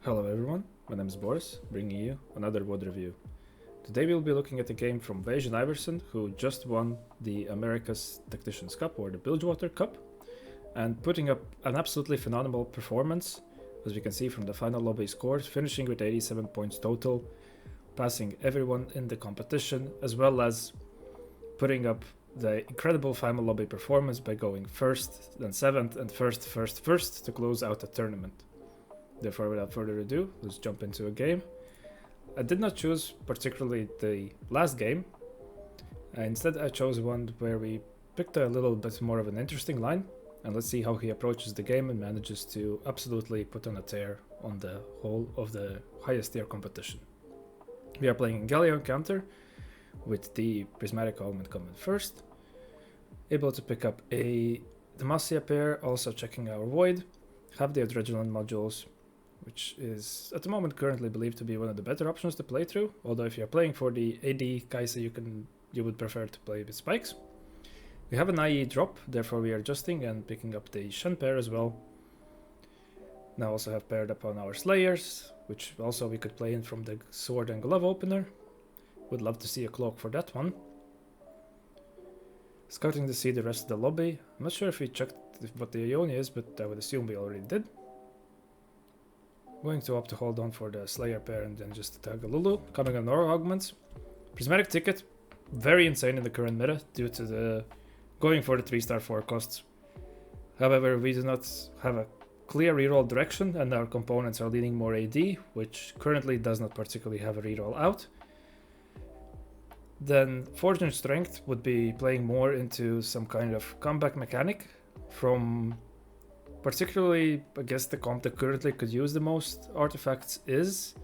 Hello everyone, my name is Boris, bringing you another WOD review. Today we'll be looking at a game from Wasian Iverson, who just won the America's Tacticians Cup, or the Bilgewater Cup, and putting up an absolutely phenomenal performance, as we can see from the final lobby scores, finishing with 87 points total, passing everyone in the competition, as well as putting up the incredible final lobby performance by going first, then seventh, and first to close out the tournament. Therefore, without further ado, let's jump into a game. I did not choose particularly the last game. Instead, I chose one where we picked a little bit more of an interesting line, and let's see how he approaches the game and manages to absolutely put on a tear on the whole of the highest tier competition. We are playing Galleon counter with the Prismatic Augment coming first, able to pick up a Demacia pair, also checking our Void, have the Adrenaline modules, which is at the moment currently believed to be one of the better options to play through, although if you're playing for the AD Kaisa you would prefer to play with spikes. We have an IE drop, therefore we are adjusting and picking up the Shen pair as well. Now also have paired up on our Slayers, which also we could play in from the Sword and Glove opener. Would love to see a cloak for that one. Scouting to see the rest of the lobby. I'm not sure if we checked what the Ionia is, but I would assume we already did. Going to opt to hold on for the Slayer pair and then just attack a Lulu. Coming on our augments. Prismatic ticket, very insane in the current meta due to the going for the 3-star 4 costs. However, we do not have a clear reroll direction and our components are leaning more AD, which currently does not particularly have a reroll out. Then Fortune Strength would be playing more into some kind of comeback mechanic from particularly, I guess, the comp that currently could use the most artifacts is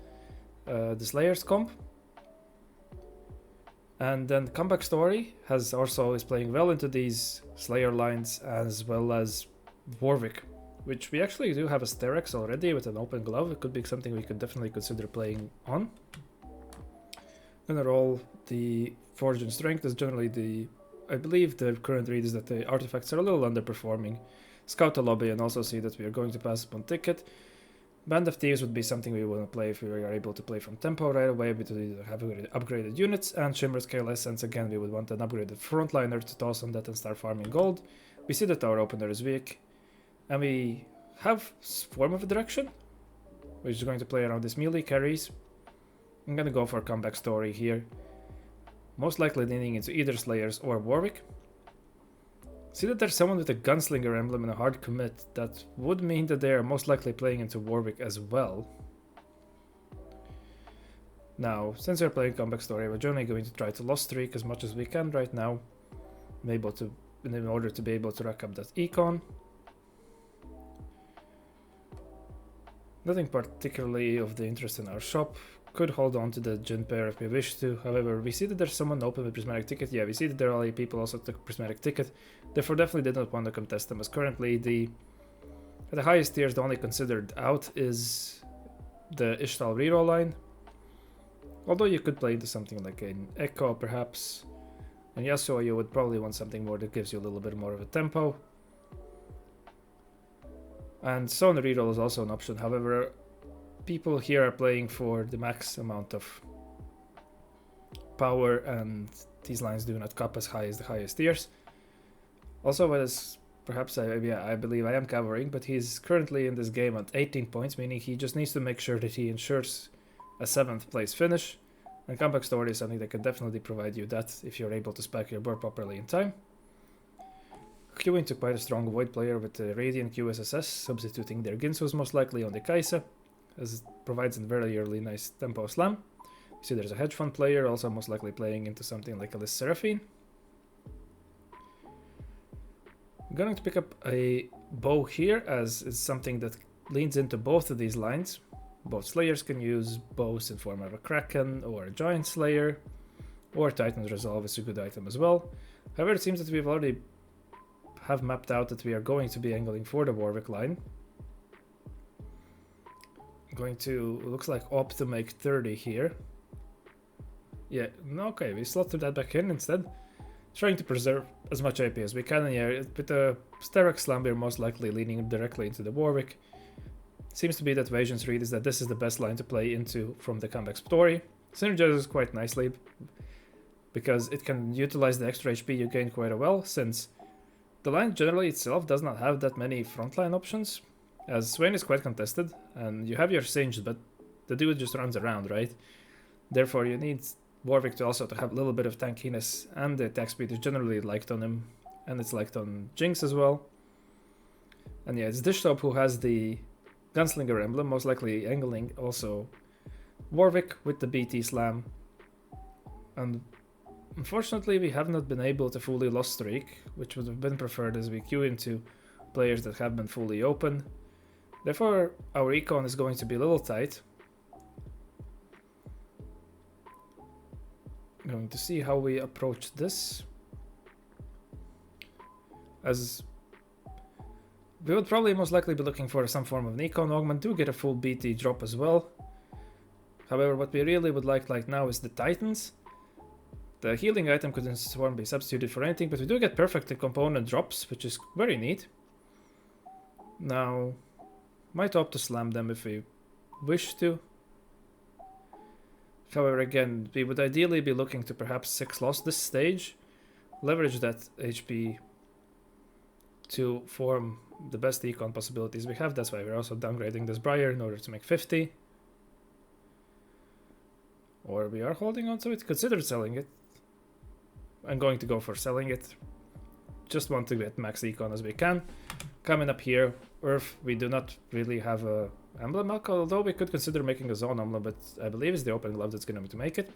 the Slayer's comp. And then Comeback Story is playing well into these Slayer lines, as well as Warwick, which we actually do have a Sterex already with an open glove. It could be something we could definitely consider playing on. Overall, the Fortune Strength is generally I believe the current read is that the artifacts are a little underperforming. Scout the lobby and also see that we are going to pass upon ticket. Band of Thieves would be something we want to play if we are able to play from tempo right away, because we have upgraded units, and Shimmer Scale Essence, again we would want an upgraded frontliner to toss on that and start farming gold. We see that our opener is weak, and we have Form of a Direction, which is going to play around this melee carries. I'm gonna go for a Comeback Story here, most likely leaning into either Slayers or Warwick. See that there's someone with a Gunslinger emblem and a hard commit. That would mean that they are most likely playing into Warwick as well. Now, since we're playing Comeback Story, we're generally going to try to loss streak as much as we can right now, in order to be able to rack up that econ. Nothing particularly of the interest in our shop. Could hold on to the Jin pair if we wish to. However, we see that there's someone open with Prismatic Ticket. Yeah, we see that there are people also took Prismatic Ticket. Therefore, definitely did not want to contest them, as currently at the highest tiers, the only considered out is the Ishtal reroll line. Although you could play into something like an Echo, perhaps. And Yasuo, you would probably want something more that gives you a little bit more of a tempo. And Sona reroll is also an option. However, people here are playing for the max amount of power, and these lines do not cap as high as the highest tiers. Also, as perhaps I believe I am covering, but he's currently in this game at 18 points, meaning he just needs to make sure that he ensures a 7th place finish. And Comeback Story is something that can definitely provide you that if you're able to spec your board properly in time. Queuing to quite a strong Void player with the Radiant QSSS, substituting their Ginsus most likely on the Kaisa, as it provides a very early nice tempo slam. You see there's a hedge fund player also most likely playing into something like a Lys Seraphine. I'm going to pick up a bow here, as it's something that leans into both of these lines. Both Slayers can use bows in form of a Kraken or a Giant Slayer, or Titan's Resolve is a good item as well. However, it seems that we've already have mapped out that we are going to be angling for the Warwick line. Going to, looks like, opt to make 30 here. Yeah, okay, we slotted that back in instead. Trying to preserve as much AP as we can, and yeah, with the Sterex Slam we're most likely leaning directly into the Warwick. Seems to be that Wasian's read is that this is the best line to play into from the comeback story. Synergizes quite nicely because it can utilize the extra HP you gain quite well, since the line generally itself does not have that many frontline options, as Swain is quite contested, and you have your Singed, but the dude just runs around, right? Therefore you need Warwick to also have a little bit of tankiness, and the attack speed is generally liked on him, and it's liked on Jinx as well. And yeah, it's Dishtop who has the Gunslinger emblem, most likely angling also Warwick with the BT slam. And unfortunately we have not been able to fully lost streak, which would have been preferred as we queue into players that have been fully open. Therefore our econ is going to be a little tight. I'm going to see how we approach this, as we would probably most likely be looking for some form of an econ augment to get a full BT drop as well. However, what we really would like now is the Titans. The healing item could in Swarm be substituted for anything, but we do get perfect component drops, which is very neat. Now, might opt to slam them if we wish to. However, again, we would ideally be looking to perhaps 6 loss this stage, leverage that HP to form the best econ possibilities we have. That's why we're also downgrading this Briar in order to make 50. Or we are holding on to it. Consider selling it. I'm going to go for selling it. Just want to get max econ as we can. Coming up here, Earth, we do not really have a emblem, although we could consider making a zone emblem, but I believe it's the open glove that's going to make it.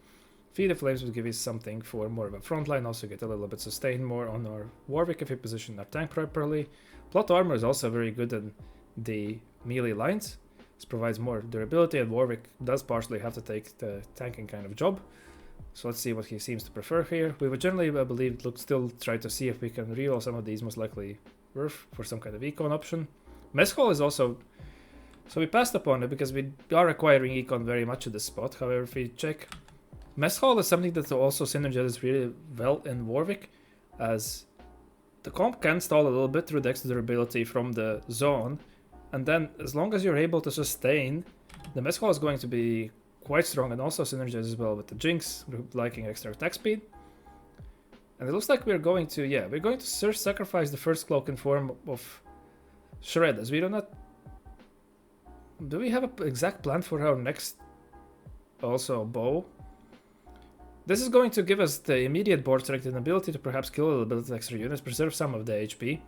Feed the Flames would give us something for more of a frontline, also get a little bit sustain more on our Warwick if we position our tank properly. Plot armor is also very good in the melee lines. This provides more durability, and Warwick does partially have to take the tanking kind of job. So let's see what he seems to prefer here. We would generally, I believe, still try to see if we can reroll some of these, most likely Earth, for some kind of econ option. Mess Hall is also... So we passed upon it because we are acquiring econ very much at this spot. However, if we check... Mess Hall is something that also synergizes really well in Warwick, as the comp can stall a little bit through the extra durability from the zone, and then as long as you're able to sustain, the Mess Hall is going to be quite strong and also synergizes well with the Jinx, liking extra attack speed. And it looks like we're going to, yeah, we're going to sacrifice the first cloak in form of Shred, as we do not... Do we have an exact plan for our next also bow? This is going to give us the immediate board strength and ability to perhaps kill a little bit of extra units, preserve some of the HP.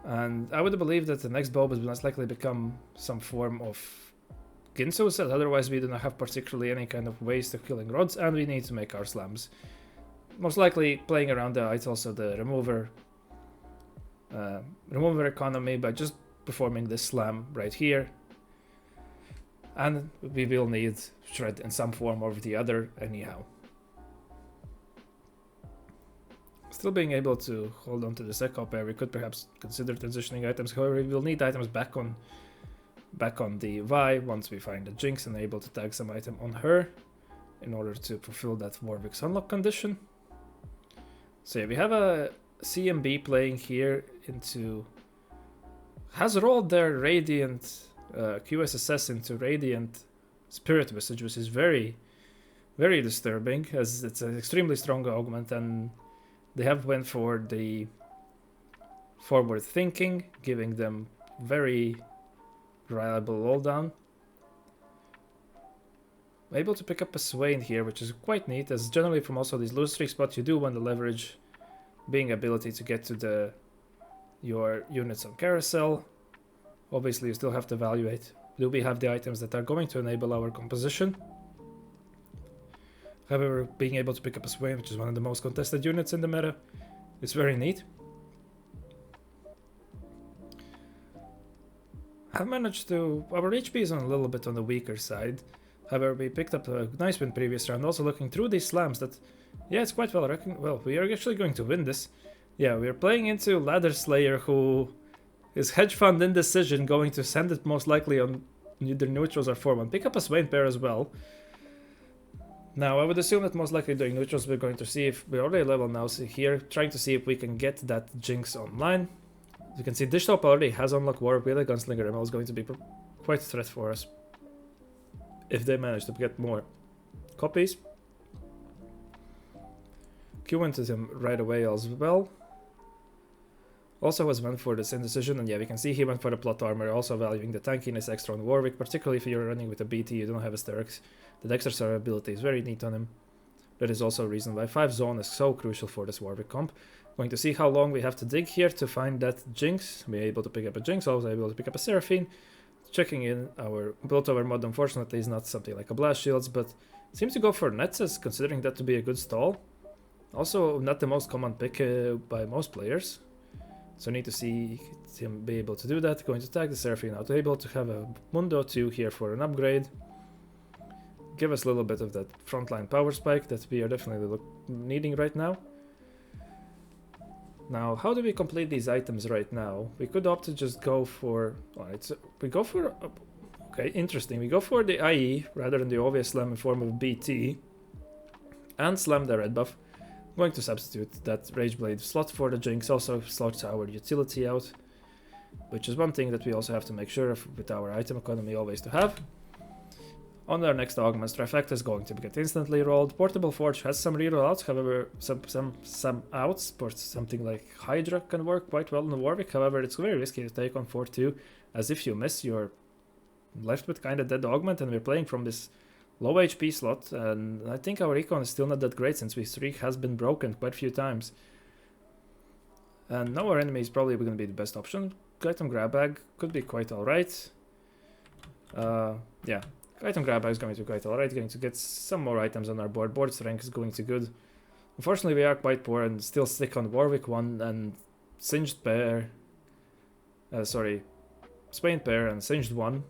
And I would believe that the next bow would most likely become some form of Ginsu set, otherwise we do not have particularly any kind of ways to killing rods, and we need to make our slams. Most likely playing around the it's also the remover economy by just performing this slam right here. And we will need Shred in some form or the other anyhow. Still being able to hold on to the Echo pair, we could perhaps consider transitioning items. However, we will need items back on the Vi once we find the Jinx and are able to tag some item on her in order to fulfill that Warwick's unlock condition. So yeah, we have a CMB playing here into... has rolled their Radiant QSSS into Radiant Spirit Visage, which is very, very disturbing, as it's an extremely strong augment, and they have went for the forward thinking, giving them very reliable rolldown. I'm able to pick up a Swain here, which is quite neat, as generally from also these lose streak spots you do want to leverage being ability to get to your units on carousel. Obviously you still have to evaluate, do we have the items that are going to enable our composition? However, being able to pick up a Swain, which is one of the most contested units in the meta, is very neat. I've managed to... Our HP is on a little bit on the weaker side. However, we picked up a nice win previous round, also looking through these slams that... Yeah, it's quite well reckoned. Well, we are actually going to win this. Yeah, we are playing into Ladder Slayer, who is hedge fund indecision, going to send it most likely on either neutrals or 4-1. Pick up a Swain pair as well. Now, I would assume that most likely during neutrals we're going to see if we're already level now, so here, trying to see if we can get that Jinx online. As you can see, Dishop already has unlocked Warwick with a Gunslinger ML is going to be quite a threat for us if they manage to get more copies. Q went to him right away as well. Also was went for this indecision, and yeah, we can see he went for the plot armor, also valuing the tankiness extra on Warwick, particularly if you're running with a BT, you don't have a Sterx. The Dexter survivability is very neat on him. That is also a reason why 5 zone is so crucial for this Warwick comp. Going to see how long we have to dig here to find that Jinx. We're able to pick up a Jinx, also able to pick up a Seraphine. Checking in our built over mod, unfortunately, is not something like a Blast Shields, but seems to go for Nets, considering that to be a good stall. Also, not the most common pick by most players. So need to see him be able to do that. Going to tag the Seraphine out, able to have a Mundo 2 here for an upgrade. Give us a little bit of that frontline power spike that we are definitely needing right now. Now, how do we complete these items right now? We could opt to just go for... okay, interesting. We go for the IE rather than the obvious slam in form of BT. And slam the red buff. Going to substitute that Rageblade slot for the Jinx, also slots our utility out, which is one thing that we also have to make sure of with our item economy always to have. On our next Augment, Trifecta is going to get instantly rolled. Portable Forge has some reroll outs, however some outs for something like Hydra can work quite well in the Warwick, however it's very risky to take on 4-2, as if you miss you're left with kind of dead Augment, and we're playing from this low HP slot, and I think our econ is still not that great since we streak has been broken quite a few times. And now our enemy is probably going to be the best option. Item grab bag could be quite alright. Yeah, item grab bag is going to be quite alright. Going to get some more items on our board. Board strength is going to good. Unfortunately, we are quite poor and still stick on Warwick 1 and Singed Pair. Swain Pair and Singed 1.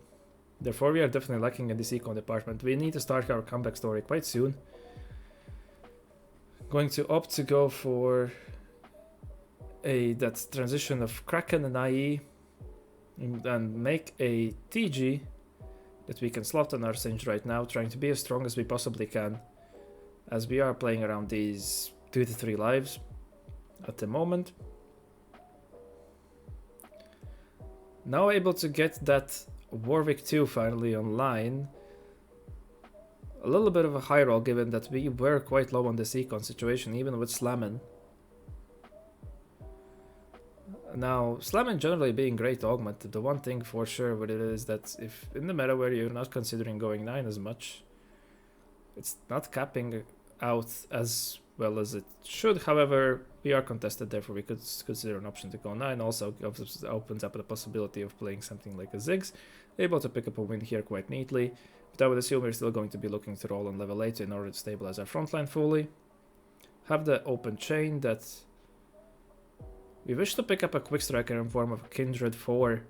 Therefore, we are definitely lacking in this econ department. We need to start our comeback story quite soon. Going to opt to go for that transition of Kraken and IE and make a TG that we can slot on our Singe right now, trying to be as strong as we possibly can, as we are playing around these 2 to 3 lives at the moment. Now able to get that Warwick 2 finally online. A little bit of a high roll given that we were quite low on this econ situation, even with Slammin. Now, Slammin generally being great Augment, the one thing for sure with it is that if in the meta where you're not considering going 9 as much, it's not capping out as well as it should. However, we are contested, therefore we could consider an option to go 9. Also opens up the possibility of playing something like a Ziggs. Able to pick up a win here quite neatly, but I would assume we're still going to be looking to roll on level 8 in order to stabilize our frontline fully. Have the open chain that we wish to pick up a quick striker in form of Kindred for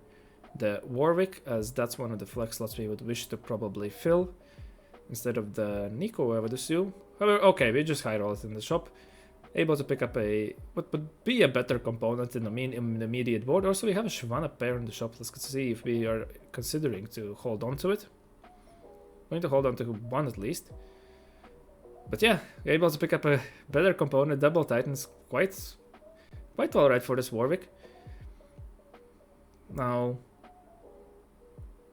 the Warwick, as that's one of the flex slots we would wish to probably fill instead of the Nico, I would assume. However, okay, we just high roll it in the shop. Able to pick up what would be a better component in the immediate board. Also, we have a Shyvana pair in the shop. Let's see if we are considering to hold on to it. Going to hold on to one at least. But yeah, we're able to pick up a better component. Double Titans, quite alright for this Warwick. Now,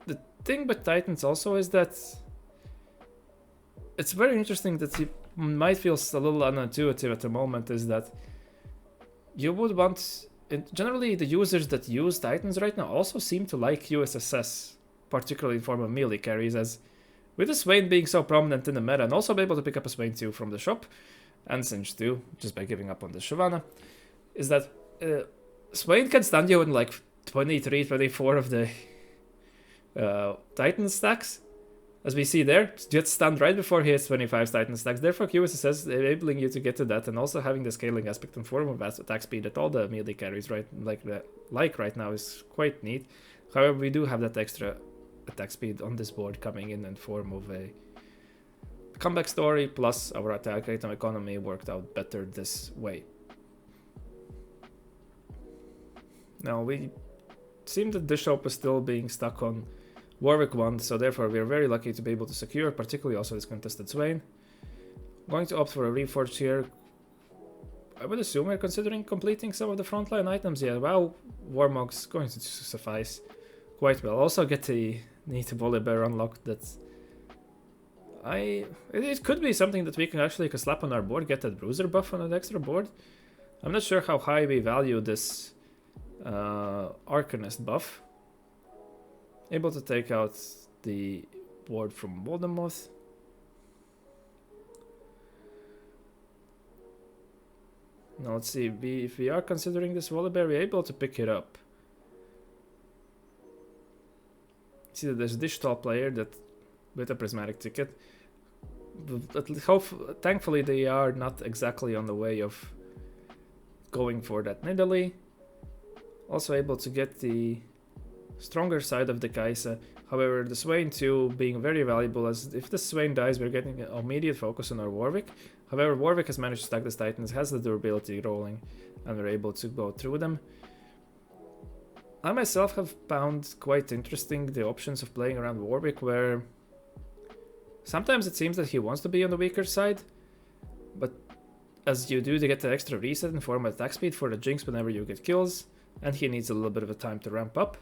the thing with Titans also is that it's very interesting that you might feel a little unintuitive at the moment, is that you would want... Generally, the users that use Titans right now also seem to like USSS, particularly in form of melee carries, as with the Swain being so prominent in the meta, and also be able to pick up a Swain 2 from the shop, and Singe 2, just by giving up on the Shyvana, is that Swain can stand you in like 23, 24 of the Titan stacks. As we see there, just stand right before he hits 25 Titan stacks. Therefore, QSSS enabling you to get to that, and also having the scaling aspect in form of attack speed that all the melee carries right now is quite neat. However, we do have that extra attack speed on this board coming in form of a comeback story, plus our attack item economy worked out better this way. Now, we seem that Bishop is still being stuck on Warwick 1, so therefore we are very lucky to be able to secure, particularly also this contested Swain. Going to opt for a Reforged here. I would assume we're considering completing some of the frontline items. Yeah, wow, Warmog's going to suffice quite well. Also get the need to Volibear unlocked. It could be something that we can actually slap on our board, get that bruiser buff on an extra board. I'm not sure how high we value this Arcanist buff. Able to take out the board from Voldemort. Now let's see, if we are considering this Volibear, we're able to pick it up. See that there's a dish tall player that with a prismatic ticket. Thankfully they are not exactly on the way of going for that Nidalee. Also able to get the stronger side of the Kaisa. However, the Swain too being very valuable, as if the Swain dies we're getting an immediate focus on our Warwick. However, Warwick has managed to stack this Titans, has the durability rolling, and we're able to go through them. I myself have found quite interesting the options of playing around Warwick, where sometimes it seems that he wants to be on the weaker side, but as you do, they get the extra reset in form of attack speed for the Jinx whenever you get kills, and he needs a little bit of a time to ramp up.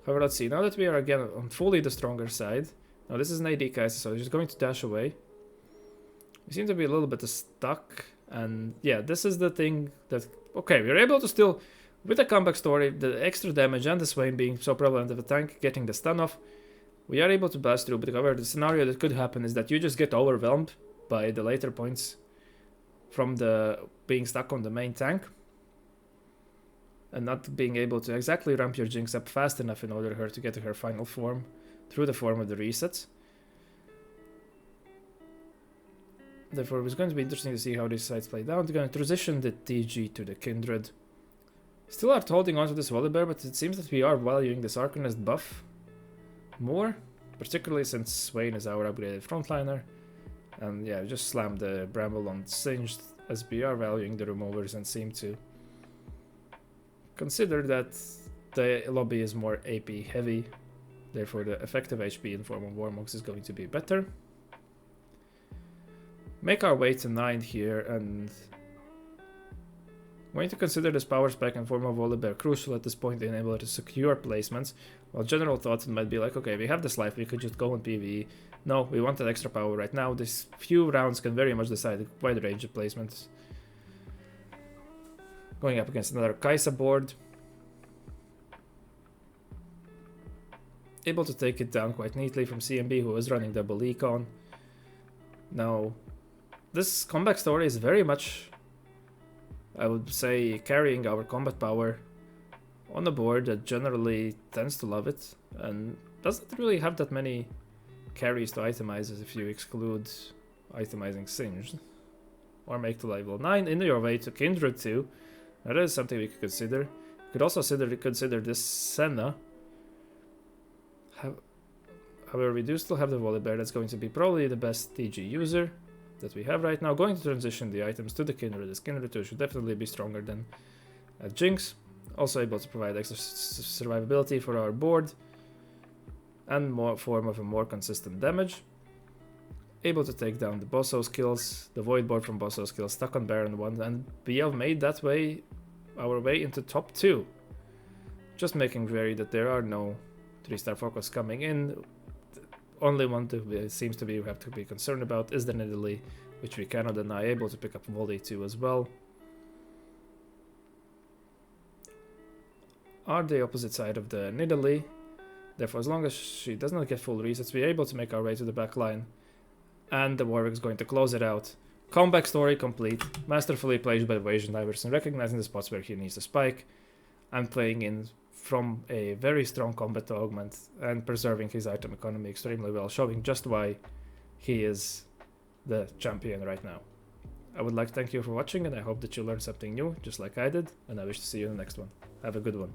However, let's see, now that we are again on fully the stronger side, now this is an AD Kaisa, so he's just going to dash away. We seem to be a little bit stuck, and yeah, this is the thing that, okay, we're able to still, with the comeback story, the extra damage and the Swain being so prevalent of a tank, getting the stun off, we are able to blast through, but however, the scenario that could happen is that you just get overwhelmed by the later points from the being stuck on the main tank, and not being able to exactly ramp your Jinx up fast enough in order for her to get to her final form through the form of the resets. Therefore, it's going to be interesting to see how these sides play down. They're going to transition the TG to the Kindred. Still are holding on to this Volibear, but it seems that we are valuing this Arcanist buff more, particularly since Swain is our upgraded frontliner. And yeah, just slam the Bramble on Singed, as we are valuing the removers and seem to consider that the lobby is more AP heavy. Therefore, the effective HP in form of Warmogs is going to be better. Make our way to 9 here, and going to consider this power spike in form of Volibear crucial at this point to enable to secure placements. While general thoughts might be like, okay, we have this life, we could just go on PvE. No, we want that extra power right now. These few rounds can very much decide a wide range of placements. Going up against another Kaisa board. Able to take it down quite neatly from CMB, who is running double econ. Now, this comeback story is very much, I would say, carrying our combat power on a board that generally tends to love it and doesn't really have that many carries to itemize if you exclude Itemizing Singed or make to level 9 in your way to Kindred too. That is something we could consider. We could also consider this Senna. However, we do still have the Volibear. That's going to be probably the best TG user that we have right now. Going to transition the items to the Kindred. This Kindred 2 should definitely be stronger than Jinx. Also able to provide extra survivability for our board and more form of a more consistent damage. Able to take down the Bosso skills, the Void board from Bosso skills, stuck on Baron 1, and we have made that way our way into top 2. Just making very that there are no 3-star focus coming in. The only one that seems to be we have to be concerned about is the Nidalee, which we cannot deny. Able to pick up Volley 2 as well. Are the opposite side of the Nidalee. Therefore, as long as she does not get full resets, we're able to make our way to the back line. And the Warwick is going to close it out. Comeback story complete. Masterfully played by Wasian Iverson, recognizing the spots where he needs to spike, and playing in from a very strong combat to Augment, and preserving his item economy extremely well, showing just why he is the champion right now. I would like to thank you for watching, and I hope that you learned something new, just like I did, and I wish to see you in the next one. Have a good one.